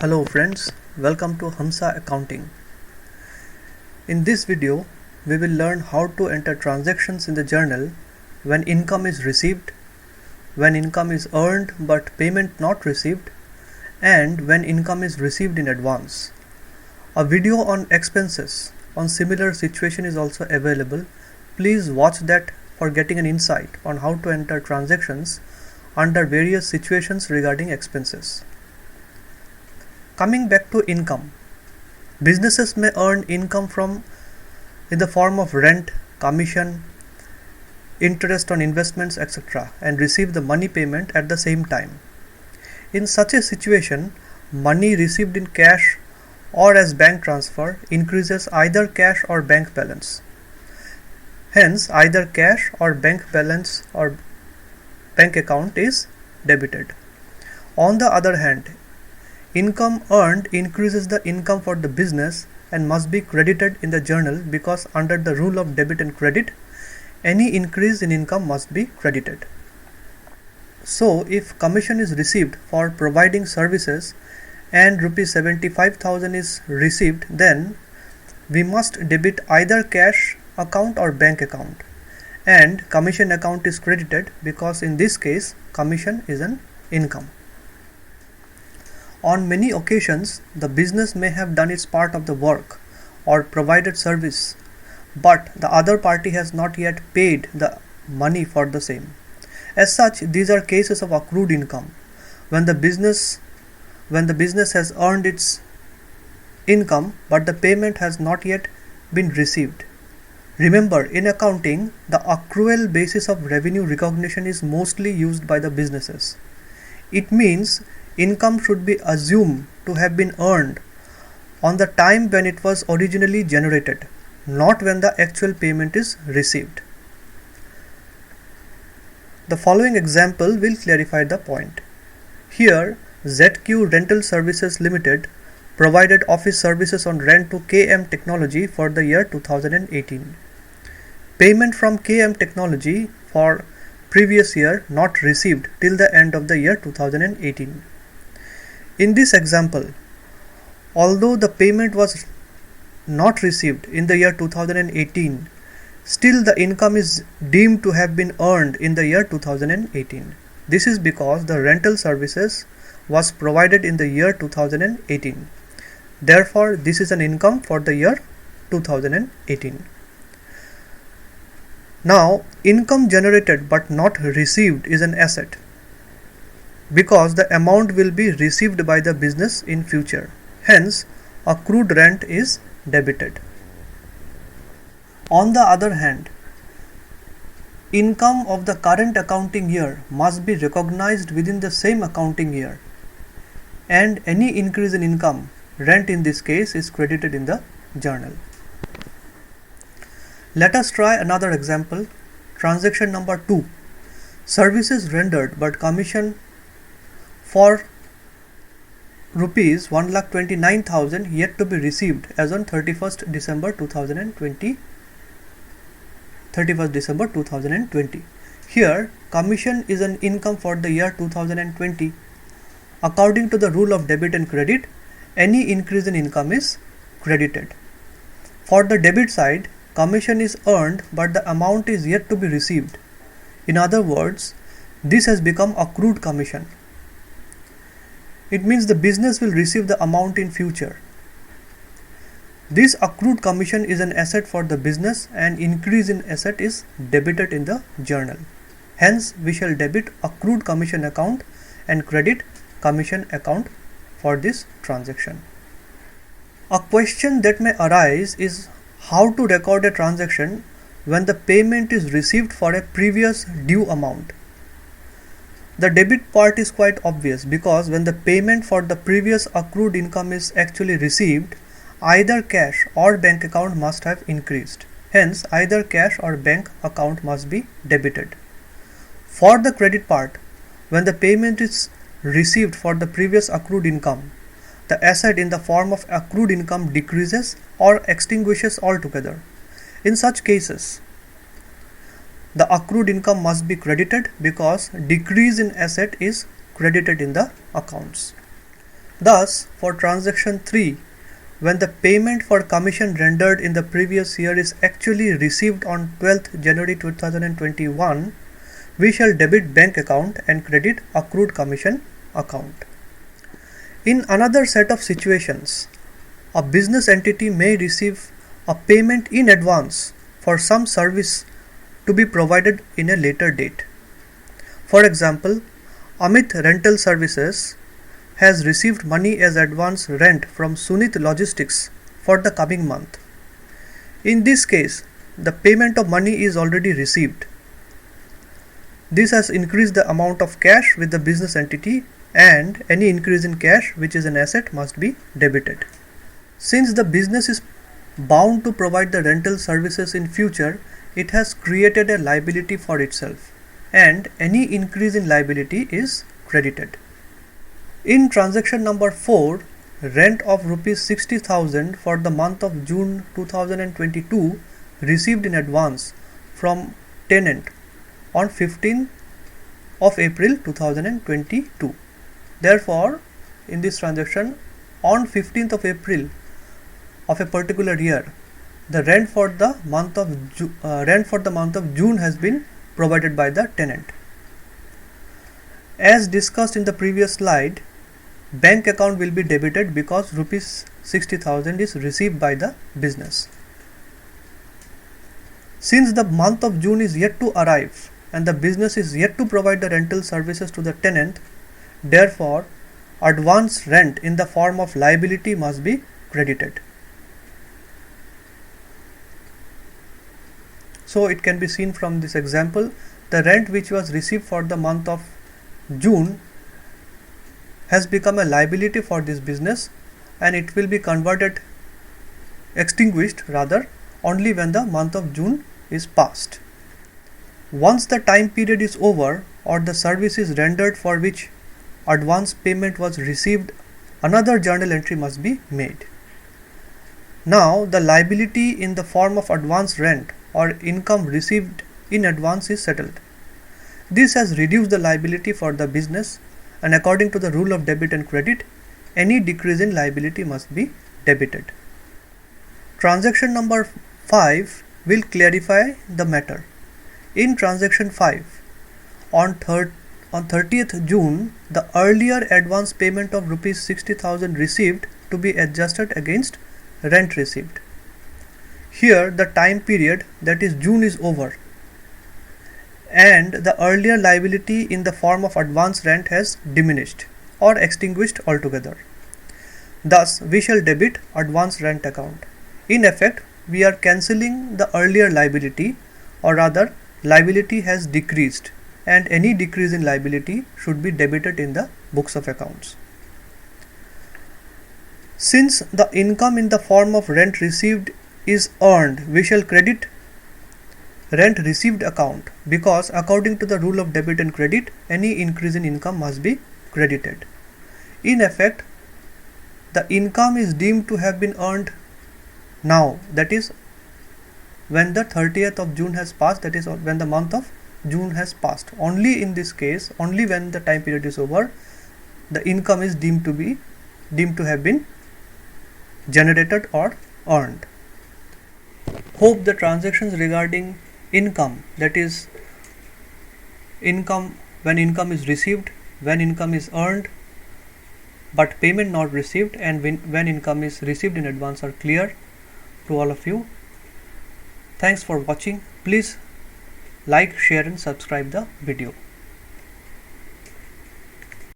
Hello friends, welcome to Hamsa Accounting. In this video, we will learn how to enter transactions in the journal when income is received, when income is earned but payment not received, and when income is received in advance. A video on expenses on similar situation is also available. Please watch that for getting an insight on how to enter transactions under various situations regarding expenses. Coming back to income, businesses may earn income in the form of rent, commission, interest on investments, etc., and receive the money payment at the same time. In such a situation, money received in cash or as bank transfer increases either cash or bank balance. Hence, either cash or bank balance or bank account is debited. On the other hand, income earned increases the income for the business and must be credited in the journal because under the rule of debit and credit, any increase in income must be credited. So, if commission is received for providing services and rupees 75,000 is received, then we must debit either cash account or bank account, and commission account is credited because in this case commission is an income. On many occasions, the business may have done its part of the work or provided service, but the other party has not yet paid the money for the same. As such, these are cases of accrued income, when the business has earned its income but the payment has not yet been received. Remember, in accounting, the accrual basis of revenue recognition is mostly used by the businesses. It means income should be assumed to have been earned on the time when it was originally generated, not when the actual payment is received. The following example will clarify the point. Here, ZQ Rental Services Limited provided office services on rent to KM Technology for the year 2018. Payment from KM Technology for previous year not received till the end of the year 2018. In this example, although the payment was not received in the year 2018, still the income is deemed to have been earned in the year 2018. This is because the rental services was provided in the year 2018. Therefore, this is an income for the year 2018. Now, income generated but not received is an asset, because the amount will be received by the business in future. Hence, accrued rent is debited. On the other hand, income of the current accounting year must be recognized within the same accounting year, and any increase in income, rent in this case, is credited in the journal. Let us try another example. Transaction number 2. Services rendered but commission for rupees 1,29,000 yet to be received as on 31st December 2020. Here, commission is an income for the year 2020. According to the rule of debit and credit, any increase in income is credited. For the debit side, commission is earned but the amount is yet to be received. In other words, this has become accrued commission. It means the business will receive the amount in future. This accrued commission is an asset for the business, and increase in asset is debited in the journal. Hence, we shall debit accrued commission account and credit commission account for this transaction. A question that may arise is how to record a transaction when the payment is received for a previous due amount. The debit part is quite obvious, because when the payment for the previous accrued income is actually received, either cash or bank account must have increased. Hence, either cash or bank account must be debited. For the credit part, when the payment is received for the previous accrued income, the asset in the form of accrued income decreases or extinguishes altogether. In such cases, the accrued income must be credited because decrease in asset is credited in the accounts. Thus, for transaction 3, when the payment for commission rendered in the previous year is actually received on 12th January 2021, we shall debit bank account and credit accrued commission account. In another set of situations, a business entity may receive a payment in advance for some service to be provided in a later date. For example, Amit Rental Services has received money as advance rent from Sunit Logistics for the coming month. In this case, the payment of money is already received. This has increased the amount of cash with the business entity, and any increase in cash, which is an asset, must be debited. Since the business is bound to provide the rental services in future, it has created a liability for itself, and any increase in liability is credited. In transaction number 4, rent of Rs 60,000 for the month of June 2022 received in advance from tenant on 15th of April 2022. Therefore, in this transaction, on 15th of April of a particular year, the rent for the month of June has been provided by the tenant. As discussed in the previous slide, bank account will be debited because Rs 60,000 is received by the business. Since the month of June is yet to arrive and the business is yet to provide the rental services to the tenant, therefore, advance rent in the form of liability must be credited. So it can be seen from this example, the rent which was received for the month of June has become a liability for this business, and it will be extinguished only when the month of June is passed. Once the time period is over or the service is rendered for which advance payment was received, another journal entry must be made. Now the liability in the form of advance rent or income received in advance is settled. This has reduced the liability for the business, and according to the rule of debit and credit, any decrease in liability must be debited. Transaction number 5 will clarify the matter. In transaction 5, on 30th June, the earlier advance payment of Rs 60,000 received to be adjusted against rent received. Here the time period, that is June, is over, and the earlier liability in the form of advance rent has diminished or extinguished altogether. Thus, we shall debit advance rent account. In effect, we are cancelling the earlier liability, or rather, liability has decreased, and any decrease in liability should be debited in the books of accounts. Since the income in the form of rent received is earned, we shall credit rent received account, because according to the rule of debit and credit, any increase in income must be credited. In effect, the income is deemed to have been earned now, that is when the 30th of June has passed, that is when the month of June has passed. Only in this case, only when the time period is over, the income is deemed to have been generated or earned. Hope the transactions regarding income, that is income when income is received, when income is earned but payment not received, and when income is received in advance, are clear to all of you. Thanks for watching. Please like, share and subscribe the video.